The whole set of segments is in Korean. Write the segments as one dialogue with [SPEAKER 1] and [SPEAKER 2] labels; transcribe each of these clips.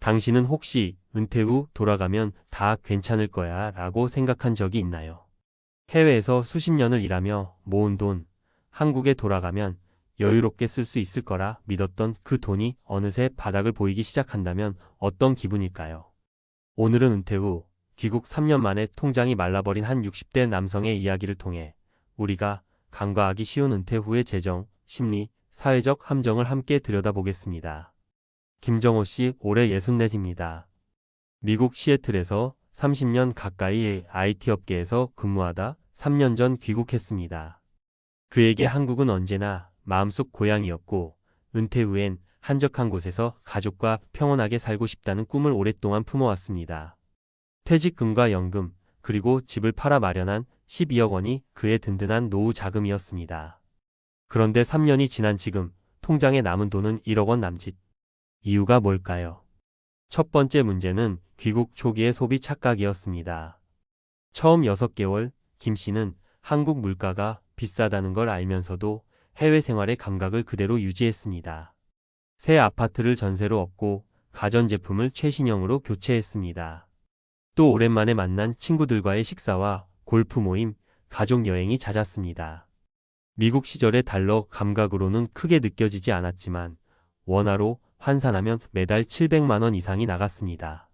[SPEAKER 1] 당신은 혹시 은퇴 후 돌아가면 다 괜찮을 거야 라고 생각한 적이 있나요? 해외에서 수십 년을 일하며 모은 돈, 한국에 돌아가면 여유롭게 쓸 수 있을 거라 믿었던 그 돈이 어느새 바닥을 보이기 시작한다면 어떤 기분일까요? 오늘은 은퇴 후 귀국 3년 만에 통장이 말라버린 한 60대 남성의 이야기를 통해 우리가 간과하기 쉬운 은퇴 후의 재정, 심리, 사회적 함정을 함께 들여다보겠습니다. 김정호 씨 올해 64입니다. 미국 시애틀에서 30년 가까이 IT 업계에서 근무하다 3년 전 귀국했습니다. 그에게 한국은 언제나 마음속 고향이었고 은퇴 후엔 한적한 곳에서 가족과 평온하게 살고 싶다는 꿈을 오랫동안 품어왔습니다. 퇴직금과 연금, 그리고 집을 팔아 마련한 12억 원이 그의 든든한 노후 자금이었습니다. 그런데 3년이 지난 지금 통장에 남은 돈은 1억 원 남짓. 이유가 뭘까요? 첫 번째 문제는 귀국 초기의 소비 착각이었습니다. 처음 6개월 김 씨는 한국 물가가 비싸다는 걸 알면서도 해외 생활의 감각을 그대로 유지했습니다. 새 아파트를 전세로 얻고 가전제품을 최신형으로 교체했습니다. 또 오랜만에 만난 친구들과의 식사와 골프 모임, 가족 여행이 잦았습니다. 미국 시절의 달러 감각으로는 크게 느껴지지 않았지만 원화로 환산하면 매달 700만 원 이상이 나갔습니다.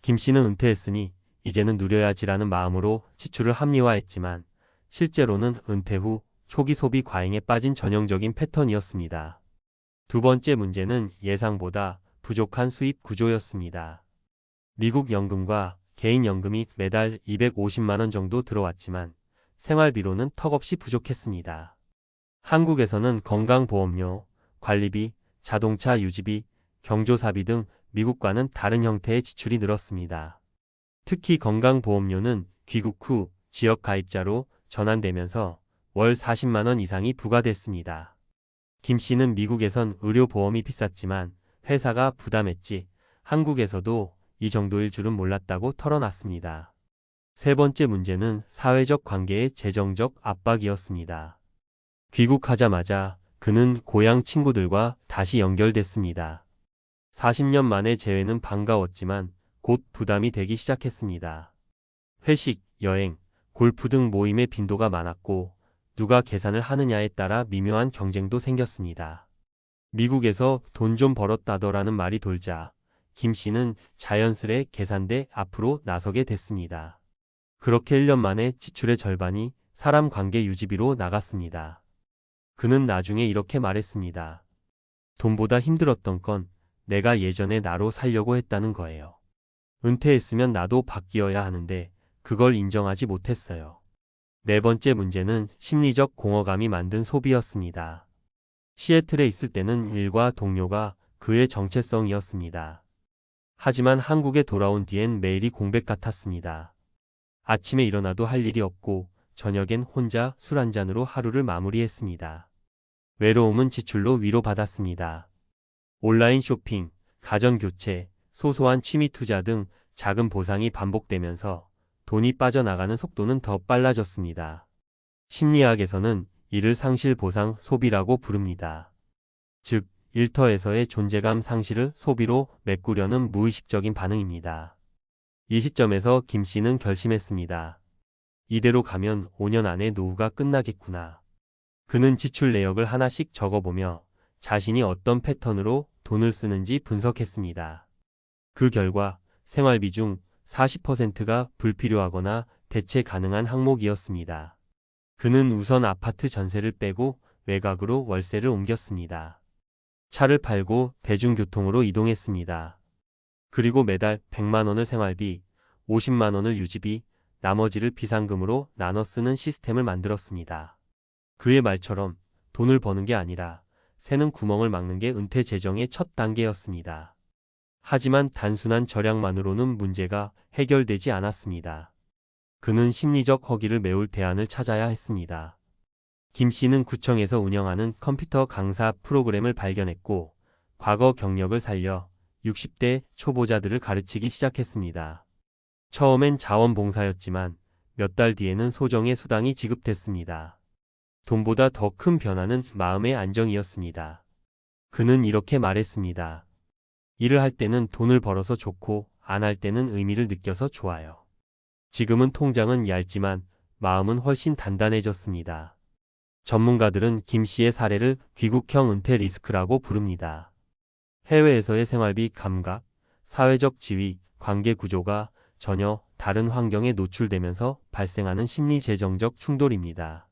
[SPEAKER 1] 김 씨는 은퇴했으니 이제는 누려야지라는 마음으로 지출을 합리화했지만 실제로는 은퇴 후 초기 소비 과잉에 빠진 전형적인 패턴이었습니다. 두 번째 문제는 예상보다 부족한 수입 구조였습니다. 미국 연금과 개인연금이 매달 250만 원 정도 들어왔지만 생활비로는 턱없이 부족했습니다. 한국에서는 건강보험료, 관리비, 자동차 유지비, 경조사비 등 미국과는 다른 형태의 지출이 늘었습니다. 특히 건강보험료는 귀국 후 지역 가입자로 전환되면서 월 40만 원 이상이 부과됐습니다. 김 씨는 미국에선 의료보험이 비쌌지만 회사가 부담했지 한국에서도 이 정도일 줄은 몰랐다고 털어놨습니다. 세 번째 문제는 사회적 관계의 재정적 압박이었습니다. 귀국하자마자 그는 고향 친구들과 다시 연결됐습니다. 40년 만의 재회는 반가웠지만 곧 부담이 되기 시작했습니다. 회식, 여행, 골프 등 모임의 빈도가 많았고 누가 계산을 하느냐에 따라 미묘한 경쟁도 생겼습니다. 미국에서 돈 좀 벌었다더라는 말이 돌자 김 씨는 자연스레 계산대 앞으로 나서게 됐습니다. 그렇게 1년 만에 지출의 절반이 사람 관계 유지비로 나갔습니다. 그는 나중에 이렇게 말했습니다. 돈보다 힘들었던 건 내가 예전에 나로 살려고 했다는 거예요. 은퇴했으면 나도 바뀌어야 하는데 그걸 인정하지 못했어요. 네 번째 문제는 심리적 공허감이 만든 소비였습니다. 시애틀에 있을 때는 일과 동료가 그의 정체성이었습니다. 하지만 한국에 돌아온 뒤엔 매일이 공백 같았습니다. 아침에 일어나도 할 일이 없고 저녁엔 혼자 술 한 잔으로 하루를 마무리했습니다. 외로움은 지출로 위로받았습니다. 온라인 쇼핑, 가전교체, 소소한 취미 투자 등 작은 보상이 반복되면서 돈이 빠져나가는 속도는 더 빨라졌습니다. 심리학에서는 이를 상실 보상 소비라고 부릅니다. 즉, 일터에서의 존재감 상실을 소비로 메꾸려는 무의식적인 반응입니다. 이 시점에서 김 씨는 결심했습니다. 이대로 가면 5년 안에 노후가 끝나겠구나. 그는 지출 내역을 하나씩 적어보며 자신이 어떤 패턴으로 돈을 쓰는지 분석했습니다. 그 결과 생활비 중 40%가 불필요하거나 대체 가능한 항목이었습니다. 그는 우선 아파트 전세를 빼고 외곽으로 월세를 옮겼습니다. 차를 팔고 대중교통으로 이동했습니다. 그리고 매달 100만 원을 생활비, 50만 원을 유지비, 나머지를 비상금으로 나눠 쓰는 시스템을 만들었습니다. 그의 말처럼 돈을 버는 게 아니라 새는 구멍을 막는 게 은퇴 재정의 첫 단계였습니다. 하지만 단순한 절약만으로는 문제가 해결되지 않았습니다. 그는 심리적 허기를 메울 대안을 찾아야 했습니다. 김 씨는 구청에서 운영하는 컴퓨터 강사 프로그램을 발견했고 과거 경력을 살려 60대 초보자들을 가르치기 시작했습니다. 처음엔 자원봉사였지만 몇 달 뒤에는 소정의 수당이 지급됐습니다. 돈보다 더 큰 변화는 마음의 안정이었습니다. 그는 이렇게 말했습니다. 일을 할 때는 돈을 벌어서 좋고 안 할 때는 의미를 느껴서 좋아요. 지금은 통장은 얇지만 마음은 훨씬 단단해졌습니다. 전문가들은 김 씨의 사례를 귀국형 은퇴 리스크라고 부릅니다. 해외에서의 생활비 감각, 사회적 지위, 관계 구조가 전혀 다른 환경에 노출되면서 발생하는 심리재정적 충돌입니다.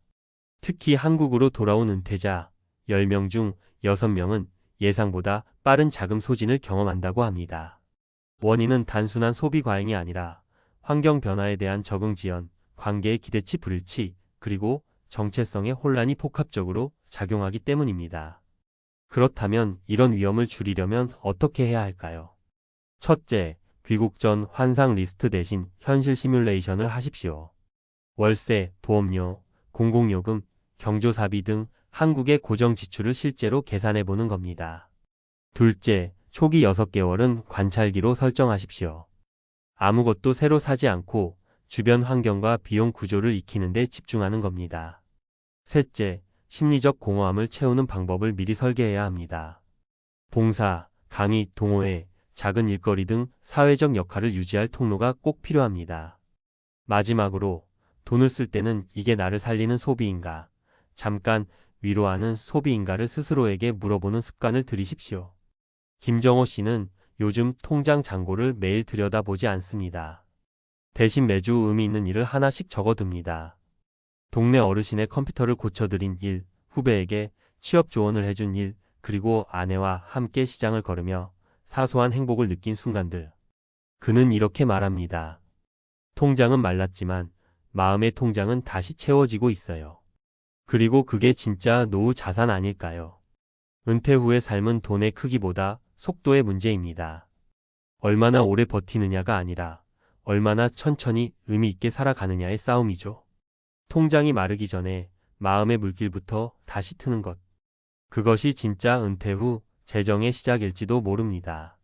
[SPEAKER 1] 특히 한국으로 돌아온 은퇴자 10명 중 6명은 예상보다 빠른 자금 소진을 경험한다고 합니다. 원인은 단순한 소비 과잉이 아니라 환경 변화에 대한 적응 지연, 관계의 기대치 불일치, 그리고 정체성의 혼란이 복합적으로 작용하기 때문입니다. 그렇다면 이런 위험을 줄이려면 어떻게 해야 할까요? 첫째, 귀국 전 환상 리스트 대신 현실 시뮬레이션을 하십시오. 월세, 보험료, 공공요금, 경조사비 등 한국의 고정 지출을 실제로 계산해 보는 겁니다. 둘째, 초기 6개월은 관찰기로 설정하십시오. 아무것도 새로 사지 않고 주변 환경과 비용 구조를 익히는 데 집중하는 겁니다. 셋째, 심리적 공허함을 채우는 방법을 미리 설계해야 합니다. 봉사, 강의, 동호회, 작은 일거리 등 사회적 역할을 유지할 통로가 꼭 필요합니다. 마지막으로, 돈을 쓸 때는 이게 나를 살리는 소비인가, 잠깐 위로하는 소비인가를 스스로에게 물어보는 습관을 들이십시오. 김정호 씨는 요즘 통장 잔고를 매일 들여다보지 않습니다. 대신 매주 의미 있는 일을 하나씩 적어둡니다. 동네 어르신의 컴퓨터를 고쳐드린 일, 후배에게 취업 조언을 해준 일, 그리고 아내와 함께 시장을 걸으며 사소한 행복을 느낀 순간들. 그는 이렇게 말합니다. 통장은 말랐지만 마음의 통장은 다시 채워지고 있어요. 그리고 그게 진짜 노후 자산 아닐까요? 은퇴 후의 삶은 돈의 크기보다 속도의 문제입니다. 얼마나 오래 버티느냐가 아니라 얼마나 천천히 의미 있게 살아가느냐의 싸움이죠. 통장이 마르기 전에 마음의 물길부터 다시 트는 것. 그것이 진짜 은퇴 후 재정의 시작일지도 모릅니다.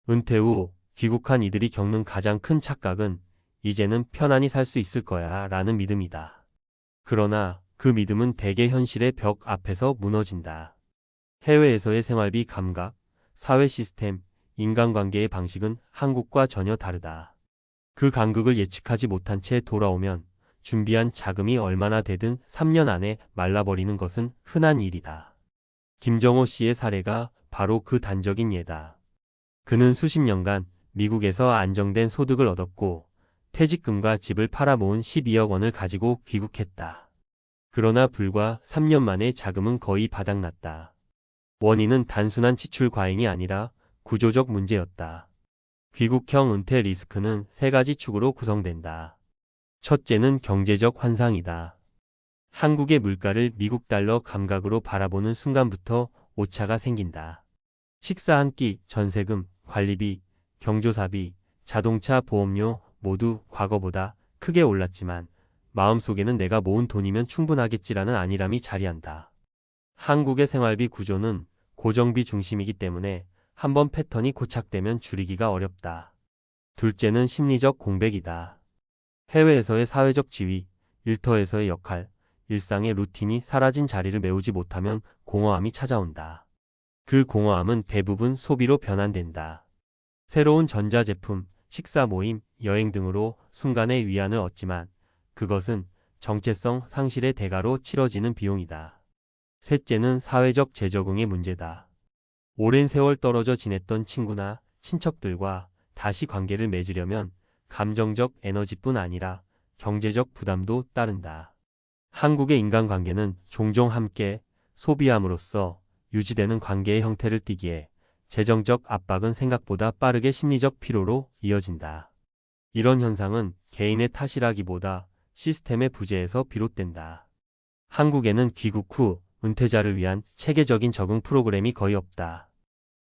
[SPEAKER 1] 은퇴 후 귀국한 이들이 겪는 가장 큰 착각은 이제는 편안히 살 수 있을 거야 라는 믿음이다. 그러나 그 믿음은 대개 현실의 벽 앞에서 무너진다. 해외에서의 생활비 감각, 사회 시스템, 인간관계의 방식은 한국과 전혀 다르다. 그 간극을 예측하지 못한 채 돌아오면 준비한 자금이 얼마나 되든 3년 안에 말라버리는 것은 흔한 일이다. 김정호 씨의 사례가 바로 그 단적인 예다. 그는 수십 년간 미국에서 안정된 소득을 얻었고 퇴직금과 집을 팔아 모은 12억 원을 가지고 귀국했다. 그러나 불과 3년 만에 자금은 거의 바닥났다. 원인은 단순한 지출 과잉이 아니라 구조적 문제였다. 귀국형 은퇴 리스크는 세 가지 축으로 구성된다. 첫째는 경제적 환상이다. 한국의 물가를 미국 달러 감각으로 바라보는 순간부터 오차가 생긴다. 식사 한 끼, 전세금, 관리비, 경조사비, 자동차 보험료 모두 과거보다 크게 올랐지만 마음속에는 내가 모은 돈이면 충분하겠지라는 안일함이 자리한다. 한국의 생활비 구조는 고정비 중심이기 때문에 한번 패턴이 고착되면 줄이기가 어렵다. 둘째는 심리적 공백이다. 해외에서의 사회적 지위, 일터에서의 역할, 일상의 루틴이 사라진 자리를 메우지 못하면 공허함이 찾아온다. 그 공허함은 대부분 소비로 변환된다. 새로운 전자제품, 식사 모임, 여행 등으로 순간의 위안을 얻지만 그것은 정체성 상실의 대가로 치러지는 비용이다. 셋째는 사회적 재적응의 문제다. 오랜 세월 떨어져 지냈던 친구나 친척들과 다시 관계를 맺으려면 감정적 에너지뿐 아니라 경제적 부담도 따른다. 한국의 인간관계는 종종 함께 소비함으로써 유지되는 관계의 형태를 띠기에 재정적 압박은 생각보다 빠르게 심리적 피로로 이어진다. 이런 현상은 개인의 탓이라기보다 시스템의 부재에서 비롯된다. 한국에는 귀국 후 은퇴자를 위한 체계적인 적응 프로그램이 거의 없다.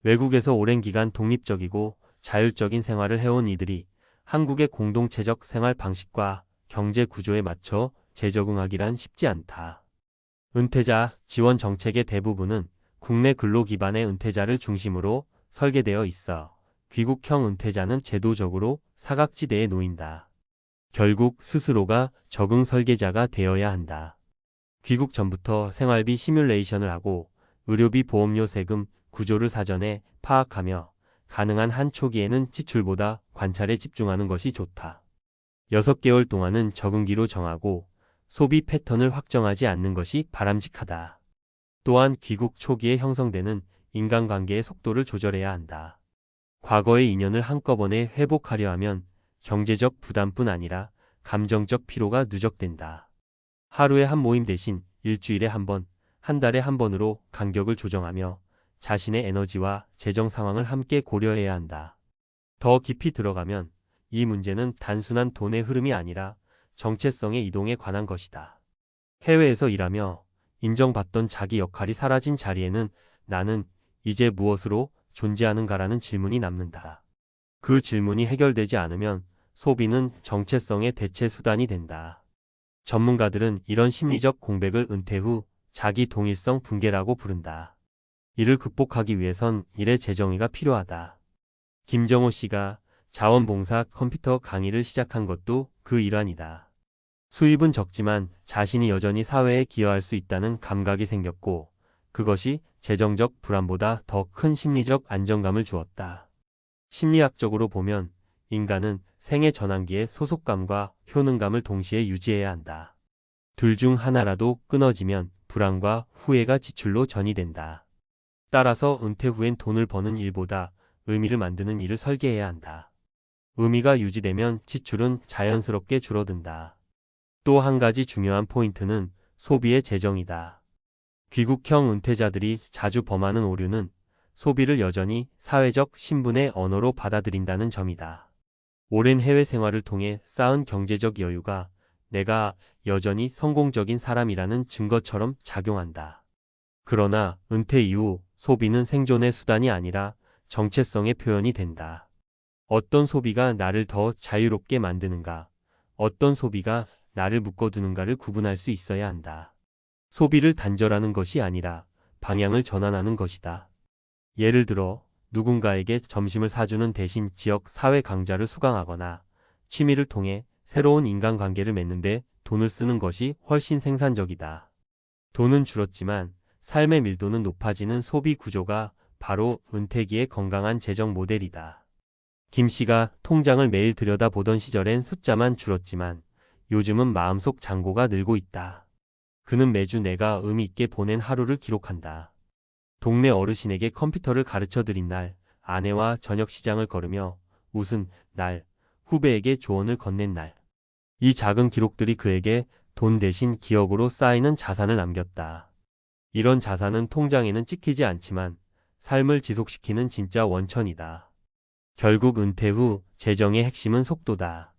[SPEAKER 1] 외국에서 오랜 기간 독립적이고 자율적인 생활을 해온 이들이 한국의 공동체적 생활 방식과 경제 구조에 맞춰 재적응하기란 쉽지 않다. 은퇴자 지원 정책의 대부분은 국내 근로 기반의 은퇴자를 중심으로 설계되어 있어 귀국형 은퇴자는 제도적으로 사각지대에 놓인다. 결국 스스로가 적응 설계자가 되어야 한다. 귀국 전부터 생활비 시뮬레이션을 하고 의료비 보험료 세금 구조를 사전에 파악하며 가능한 한 초기에는 지출보다 관찰에 집중하는 것이 좋다. 6개월 동안은 적응기로 정하고 소비 패턴을 확정하지 않는 것이 바람직하다. 또한 귀국 초기에 형성되는 인간관계의 속도를 조절해야 한다. 과거의 인연을 한꺼번에 회복하려 하면 경제적 부담뿐 아니라 감정적 피로가 누적된다. 하루에 한 모임 대신 일주일에 한 번, 한 달에 한 번으로 간격을 조정하며 자신의 에너지와 재정 상황을 함께 고려해야 한다. 더 깊이 들어가면 이 문제는 단순한 돈의 흐름이 아니라 정체성의 이동에 관한 것이다. 해외에서 일하며 인정받던 자기 역할이 사라진 자리에는 나는 이제 무엇으로 존재하는가라는 질문이 남는다. 그 질문이 해결되지 않으면 소비는 정체성의 대체 수단이 된다. 전문가들은 이런 심리적 공백을 은퇴 후 자기 동일성 붕괴라고 부른다. 이를 극복하기 위해선 일의 재정의가 필요하다. 김정호 씨가 자원봉사 컴퓨터 강의를 시작한 것도 그 일환이다. 수입은 적지만 자신이 여전히 사회에 기여할 수 있다는 감각이 생겼고 그것이 재정적 불안보다 더 큰 심리적 안정감을 주었다. 심리학적으로 보면 인간은 생애 전환기에 소속감과 효능감을 동시에 유지해야 한다. 둘 중 하나라도 끊어지면 불안과 후회가 지출로 전이된다. 따라서 은퇴 후엔 돈을 버는 일보다 의미를 만드는 일을 설계해야 한다. 의미가 유지되면 지출은 자연스럽게 줄어든다. 또 한 가지 중요한 포인트는 소비의 재정이다. 귀국형 은퇴자들이 자주 범하는 오류는 소비를 여전히 사회적 신분의 언어로 받아들인다는 점이다. 오랜 해외 생활을 통해 쌓은 경제적 여유가 내가 여전히 성공적인 사람이라는 증거처럼 작용한다. 그러나 은퇴 이후 소비는 생존의 수단이 아니라 정체성의 표현이 된다. 어떤 소비가 나를 더 자유롭게 만드는가, 어떤 소비가 나를 묶어두는가를 구분할 수 있어야 한다. 소비를 단절하는 것이 아니라 방향을 전환하는 것이다. 예를 들어 누군가에게 점심을 사주는 대신 지역 사회 강좌를 수강하거나 취미를 통해 새로운 인간관계를 맺는데 돈을 쓰는 것이 훨씬 생산적이다. 돈은 줄었지만 삶의 밀도는 높아지는 소비 구조가 바로 은퇴기의 건강한 재정 모델이다. 김 씨가 통장을 매일 들여다보던 시절엔 숫자만 줄었지만 요즘은 마음속 잔고가 늘고 있다. 그는 매주 내가 의미 있게 보낸 하루를 기록한다. 동네 어르신에게 컴퓨터를 가르쳐드린 날, 아내와 저녁 시장을 걸으며 웃은 날, 후배에게 조언을 건넨 날. 이 작은 기록들이 그에게 돈 대신 기억으로 쌓이는 자산을 남겼다. 이런 자산은 통장에는 찍히지 않지만 삶을 지속시키는 진짜 원천이다. 결국 은퇴 후 재정의 핵심은 속도다.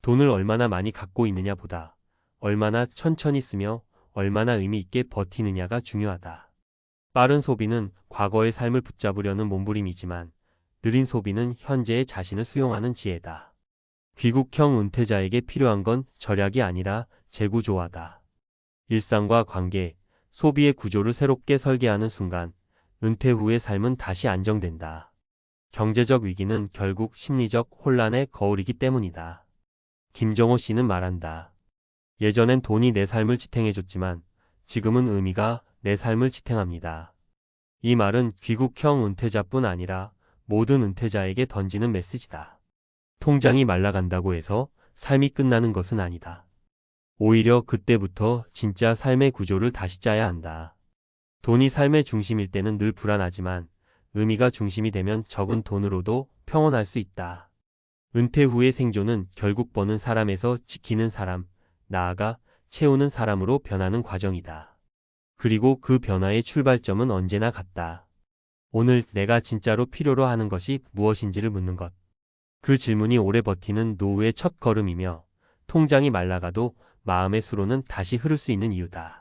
[SPEAKER 1] 돈을 얼마나 많이 갖고 있느냐보다 얼마나 천천히 쓰며 얼마나 의미 있게 버티느냐가 중요하다. 빠른 소비는 과거의 삶을 붙잡으려는 몸부림이지만 느린 소비는 현재의 자신을 수용하는 지혜다. 귀국형 은퇴자에게 필요한 건 절약이 아니라 재구조화다. 일상과 관계, 소비의 구조를 새롭게 설계하는 순간 은퇴 후의 삶은 다시 안정된다. 경제적 위기는 결국 심리적 혼란의 거울이기 때문이다. 김정호 씨는 말한다. 예전엔 돈이 내 삶을 지탱해줬지만 지금은 의미가 내 삶을 지탱합니다. 이 말은 귀국형 은퇴자뿐 아니라 모든 은퇴자에게 던지는 메시지다. 통장이 말라간다고 해서 삶이 끝나는 것은 아니다. 오히려 그때부터 진짜 삶의 구조를 다시 짜야 한다. 돈이 삶의 중심일 때는 늘 불안하지만 의미가 중심이 되면 적은 돈으로도 평온할 수 있다. 은퇴 후의 생존은 결국 버는 사람에서 지키는 사람, 나아가 채우는 사람으로 변하는 과정이다. 그리고 그 변화의 출발점은 언제나 같다. 오늘 내가 진짜로 필요로 하는 것이 무엇인지를 묻는 것. 그 질문이 오래 버티는 노후의 첫 걸음이며 통장이 말라가도 마음의 수로는 다시 흐를 수 있는 이유다.